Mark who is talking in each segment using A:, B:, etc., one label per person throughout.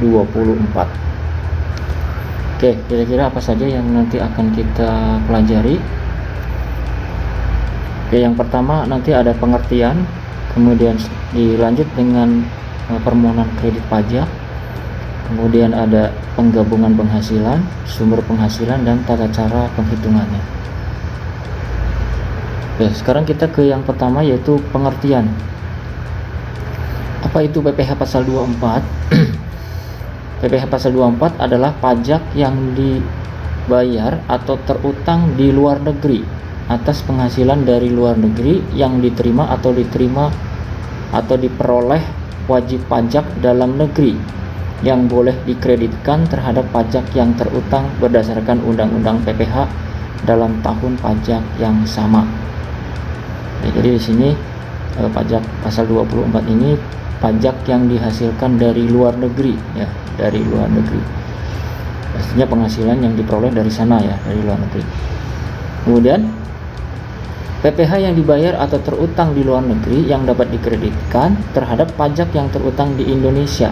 A: 2024. Oke, kira-kira apa saja yang nanti akan kita pelajari? Oke, yang pertama nanti ada pengertian, kemudian dilanjut dengan permohonan kredit pajak, kemudian ada penggabungan penghasilan, sumber penghasilan, dan tata cara penghitungannya. Oke, sekarang kita ke yang pertama, yaitu pengertian. Apa itu PPh pasal 24? PPh pasal 24 adalah pajak yang dibayar atau terutang di luar negeri atas penghasilan dari luar negeri yang diterima atau diperoleh wajib pajak dalam negeri yang boleh dikreditkan terhadap pajak yang terutang berdasarkan Undang-Undang PPh dalam tahun pajak yang sama. Ya, jadi di sini pajak pasal 24 ini pajak yang dihasilkan dari luar negeri, ya, dari luar negeri. Pastinya penghasilan yang diperoleh dari sana, ya, dari luar negeri. Kemudian PPh yang dibayar atau terutang di luar negeri yang dapat dikreditkan terhadap pajak yang terutang di Indonesia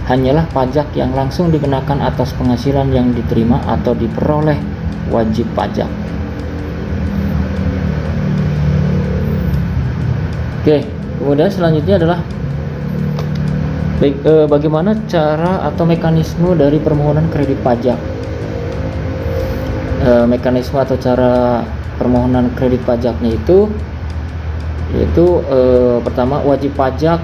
A: hanyalah pajak yang langsung dikenakan atas penghasilan yang diterima atau diperoleh wajib pajak. Oke, kemudian selanjutnya adalah bagaimana cara atau mekanisme dari permohonan kredit pajak. Mekanisme atau cara permohonan kredit pajaknya yaitu pertama, wajib pajak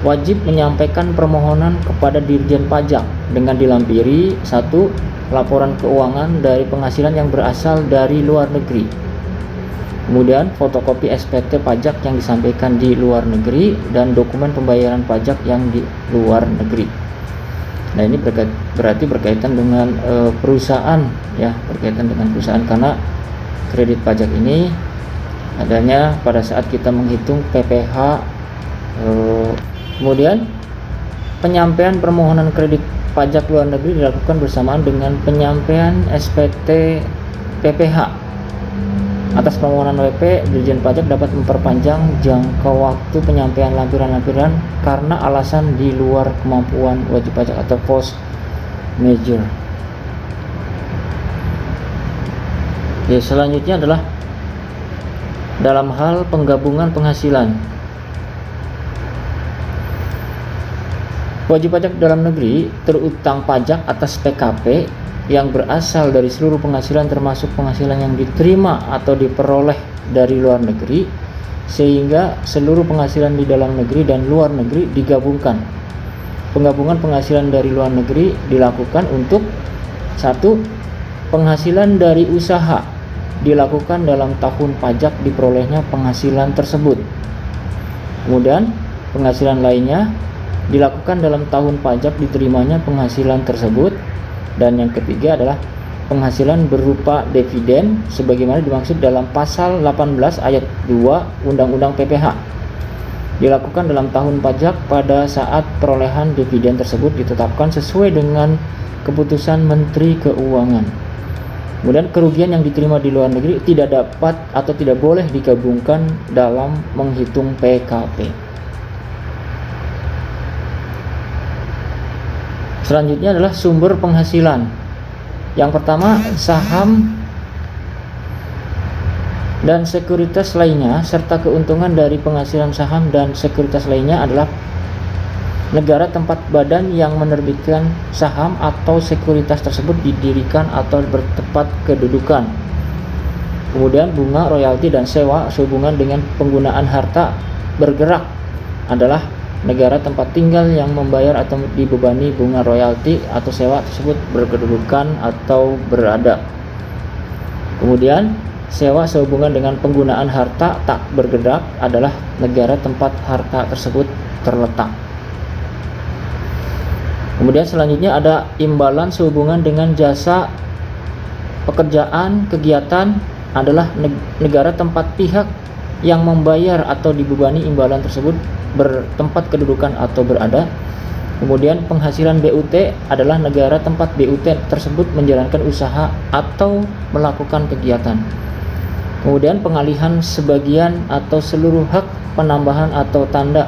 A: wajib menyampaikan permohonan kepada Dirjen Pajak dengan dilampiri 1. Laporan keuangan dari penghasilan yang berasal dari luar negeri. Kemudian fotokopi SPT pajak yang disampaikan di luar negeri dan dokumen pembayaran pajak yang di luar negeri. Nah, ini berarti berkaitan dengan perusahaan, ya, berkaitan dengan perusahaan, karena kredit pajak ini adanya pada saat kita menghitung PPh. Kemudian penyampaian permohonan kredit pajak luar negeri dilakukan bersamaan dengan penyampaian SPT PPh. Atas permohonan WP, Dirjen Pajak dapat memperpanjang jangka waktu penyampaian lampiran-lampiran karena alasan di luar kemampuan wajib pajak atau force majeure. Oke, selanjutnya adalah dalam hal penggabungan penghasilan. Wajib pajak dalam negeri terutang pajak atas PKP yang berasal dari seluruh penghasilan termasuk penghasilan yang diterima atau diperoleh dari luar negeri, sehingga seluruh penghasilan di dalam negeri dan luar negeri digabungkan. Penggabungan penghasilan dari luar negeri dilakukan untuk 1. Penghasilan dari usaha dilakukan dalam tahun pajak diperolehnya penghasilan tersebut. Kemudian penghasilan lainnya dilakukan dalam tahun pajak diterimanya penghasilan tersebut. Dan yang ketiga adalah penghasilan berupa dividen sebagaimana dimaksud dalam pasal 18 ayat 2 Undang-Undang PPh. Dilakukan dalam tahun pajak pada saat perolehan dividen tersebut ditetapkan sesuai dengan keputusan Menteri Keuangan. Kemudian kerugian yang diterima di luar negeri tidak dapat atau tidak boleh digabungkan dalam menghitung PKP. Selanjutnya adalah sumber penghasilan. Yang pertama, saham dan sekuritas lainnya serta keuntungan dari penghasilan saham dan sekuritas lainnya adalah negara tempat badan yang menerbitkan saham atau sekuritas tersebut didirikan atau bertempat kedudukan. Kemudian bunga, royalti, dan sewa sehubungan dengan penggunaan harta bergerak adalah negara tempat tinggal yang membayar atau dibebani bunga, royalti, atau sewa tersebut berkedudukan atau berada. Kemudian sewa sehubungan dengan penggunaan harta tak bergerak adalah negara tempat harta tersebut terletak. Kemudian selanjutnya ada imbalan sehubungan dengan jasa pekerjaan kegiatan adalah negara tempat pihak yang membayar atau dibebani imbalan tersebut bertempat kedudukan atau berada. Kemudian penghasilan BUT adalah negara tempat BUT tersebut menjalankan usaha atau melakukan kegiatan. Kemudian pengalihan sebagian atau seluruh hak penambahan atau tanda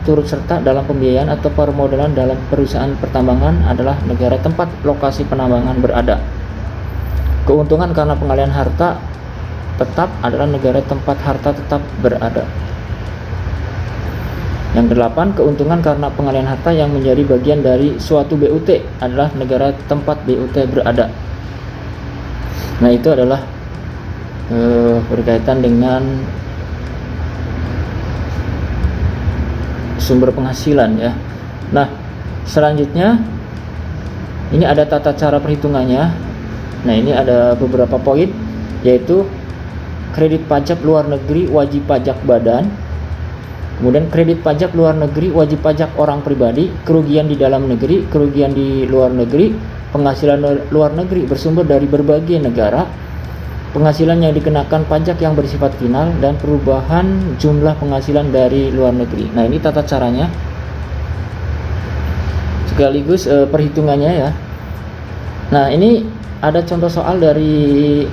A: turut serta dalam pembiayaan atau permodalan dalam perusahaan pertambangan adalah negara tempat lokasi penambangan berada. Keuntungan karena pengalihan harta tetap adalah negara tempat harta tetap berada. Yang kedelapan, keuntungan karena pengalihan harta yang menjadi bagian dari suatu BUT adalah negara tempat BUT berada. Nah, itu adalah berkaitan dengan sumber penghasilan ya. Nah, selanjutnya ini ada tata cara perhitungannya. Nah, ini ada beberapa poin, yaitu kredit pajak luar negeri wajib pajak badan, kemudian kredit pajak luar negeri wajib pajak orang pribadi, kerugian di dalam negeri, kerugian di luar negeri, penghasilan luar negeri bersumber dari berbagai negara, penghasilan yang dikenakan pajak yang bersifat final, dan perubahan jumlah penghasilan dari luar negeri. Nah, ini tata caranya sekaligus perhitungannya ya. Nah, ini ada contoh soal dari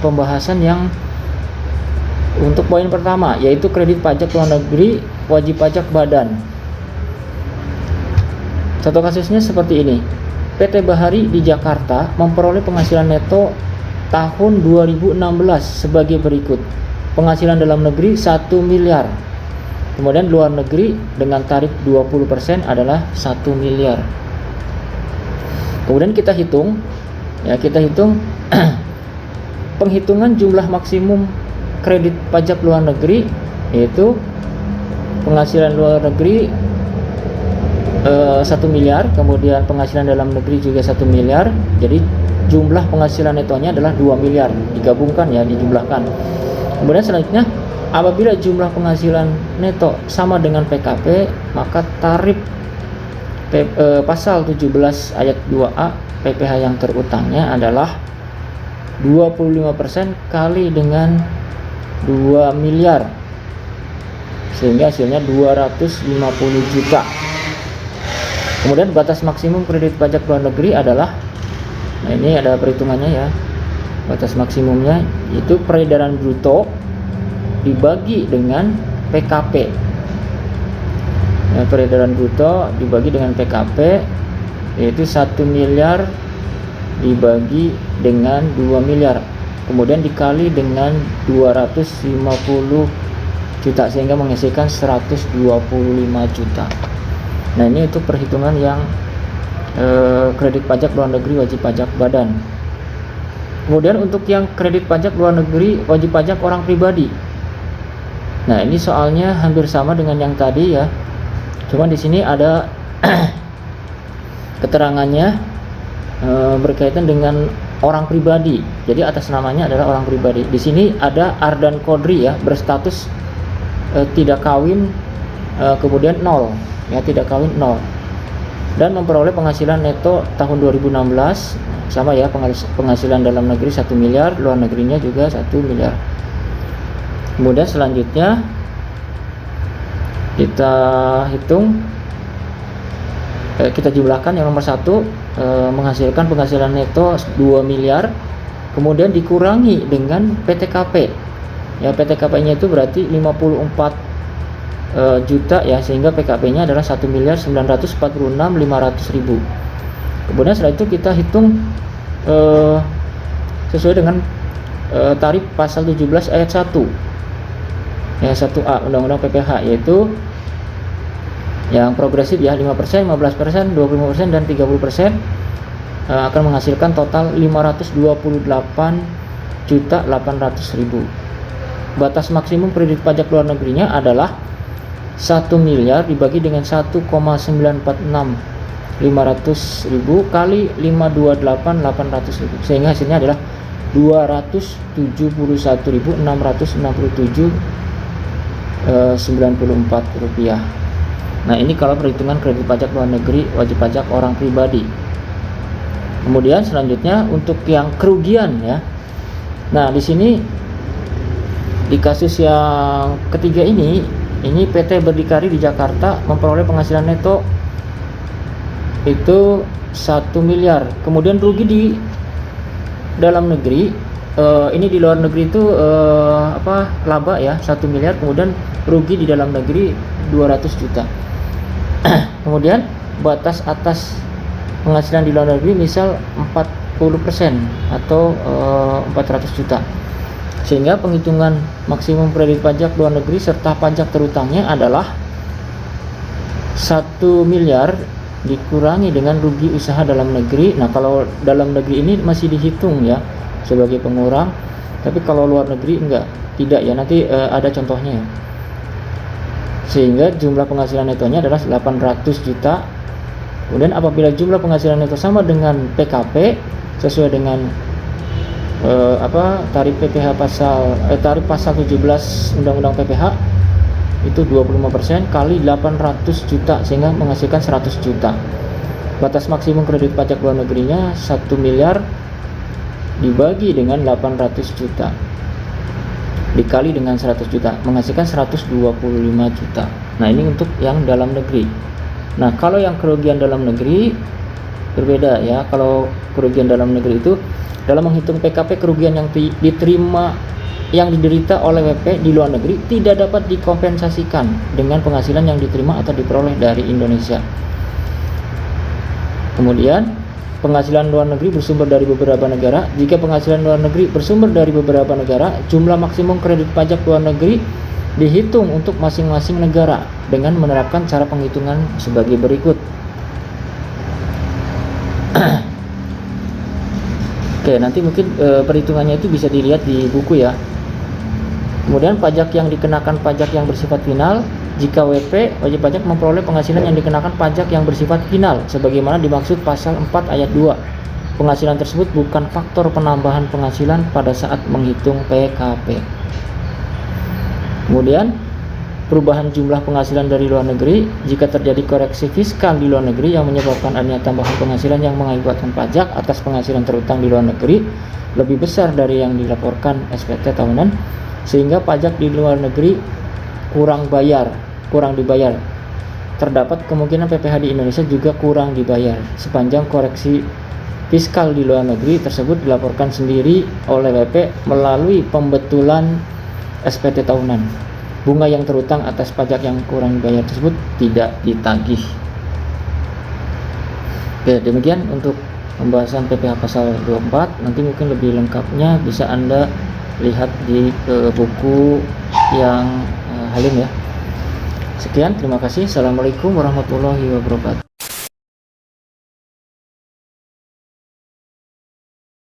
A: pembahasan yang untuk poin pertama, yaitu kredit pajak luar negeri wajib pajak badan. Contoh kasusnya seperti ini. PT Bahari di Jakarta memperoleh penghasilan neto tahun 2016 sebagai berikut. Penghasilan dalam negeri 1 miliar. Kemudian luar negeri dengan tarif 20% adalah 1 miliar. Kemudian kita hitung penghitungan jumlah maksimum kredit pajak luar negeri, yaitu penghasilan luar negeri 1 miliar, kemudian penghasilan dalam negeri juga 1 miliar. Jadi jumlah penghasilan netonya adalah 2 miliar, digabungkan ya, dijumlahkan. Kemudian selanjutnya, apabila jumlah penghasilan neto sama dengan PKP, maka tarif pasal 17 ayat 2A PPh yang terutangnya adalah 25% kali dengan 2 miliar, sehingga hasilnya 250 juta. Kemudian batas maksimum kredit pajak luar negeri adalah, nah ini ada perhitungannya ya, batas maksimumnya itu peredaran bruto dibagi dengan PKP ya, peredaran bruto dibagi dengan PKP, yaitu 1 miliar dibagi dengan 2 miliar, kemudian dikali dengan 250 juta, sehingga menghasilkan 125 juta. Nah, ini untuk perhitungan yang kredit pajak luar negeri wajib pajak badan. Kemudian untuk yang kredit pajak luar negeri wajib pajak orang pribadi. Nah, ini soalnya hampir sama dengan yang tadi ya. Cuman di sini ada keterangannya berkaitan dengan orang pribadi. Jadi atas namanya adalah orang pribadi. Di sini ada Ardan Kodri ya, berstatus tidak kawin, kemudian 0 ya, tidak kawin 0, dan memperoleh penghasilan neto tahun 2016 sama ya, penghasilan dalam negeri 1 miliar, luar negerinya juga 1 miliar. Kemudian selanjutnya kita hitung, kita jumlahkan yang nomor 1, menghasilkan penghasilan neto 2 miliar, kemudian dikurangi dengan PTKP ya, PTKP nya itu berarti 54 juta ya, sehingga PKP nya adalah 1.946.500.000. Kemudian setelah itu kita hitung sesuai dengan tarif pasal 17 ayat 1 ya, 1A Undang-Undang PPh, yaitu yang progresif ya, 5%, 15%, 25% dan 30%, akan menghasilkan total 528.800.000. Batas maksimum kredit pajak luar negerinya adalah 1 miliar dibagi dengan 1,946.500.000 kali 528.800.000, sehingga hasilnya adalah 271.667,94 rupiah. Nah, ini kalau perhitungan kredit pajak luar negeri wajib pajak orang pribadi. Kemudian selanjutnya untuk yang kerugian ya. Nah, di sini di kasus yang ketiga ini PT Berdikari di Jakarta memperoleh penghasilan neto itu 1 miliar. Kemudian rugi di dalam negeri ini di luar negeri itu laba ya 1 miliar, kemudian rugi di dalam negeri 200 juta. Kemudian batas atas penghasilan di luar negeri misal 40% atau 400 juta. Sehingga penghitungan maksimum kredit pajak luar negeri serta pajak terutangnya adalah 1 miliar dikurangi dengan rugi usaha dalam negeri. Nah, kalau dalam negeri ini masih dihitung ya sebagai pengurang, tapi kalau luar negeri tidak ya, nanti ada contohnya ya. Sehingga jumlah penghasilan netonya adalah 800 juta. Kemudian apabila jumlah penghasilan neto sama dengan PKP sesuai dengan tarif PPh tarif pasal 17 Undang-Undang PPh itu 25% kali 800 juta sehingga menghasilkan 100 juta. Batas maksimum kredit pajak luar negerinya 1 miliar dibagi dengan 800 juta dikali dengan 100 juta menghasilkan 125 juta. Nah, ini untuk yang dalam negeri. Nah, kalau yang kerugian dalam negeri berbeda ya. Kalau kerugian dalam negeri itu dalam menghitung PKP, kerugian yang diterima yang diderita oleh WP di luar negeri tidak dapat dikompensasikan dengan penghasilan yang diterima atau diperoleh dari Indonesia. Kemudian penghasilan luar negeri bersumber dari beberapa negara. Jika penghasilan luar negeri bersumber dari beberapa negara, jumlah maksimum kredit pajak luar negeri dihitung untuk masing-masing negara dengan menerapkan cara penghitungan sebagai berikut. Oke, nanti mungkin perhitungannya itu bisa dilihat di buku ya. Kemudian pajak yang dikenakan pajak yang bersifat final. Jika WP, wajib pajak memperoleh penghasilan yang dikenakan pajak yang bersifat final sebagaimana dimaksud pasal 4 ayat 2. Penghasilan tersebut bukan faktor penambahan penghasilan pada saat menghitung PKP. Kemudian perubahan jumlah penghasilan dari luar negeri. Jika terjadi koreksi fiskal di luar negeri yang menyebabkan adanya tambahan penghasilan yang mengakibatkan pajak atas penghasilan terutang di luar negeri lebih besar dari yang dilaporkan SPT tahunan, sehingga pajak di luar negeri kurang dibayar, terdapat kemungkinan PPh di Indonesia juga kurang dibayar sepanjang koreksi fiskal di luar negeri tersebut dilaporkan sendiri oleh WP melalui pembetulan SPT tahunan. Bunga yang terutang atas pajak yang kurang dibayar tersebut tidak ditagih. Oke, demikian untuk pembahasan PPh pasal 24. Nanti mungkin lebih lengkapnya bisa Anda lihat di buku yang Halim ya. Sekian, terima kasih. Assalamualaikum warahmatullahi wabarakatuh.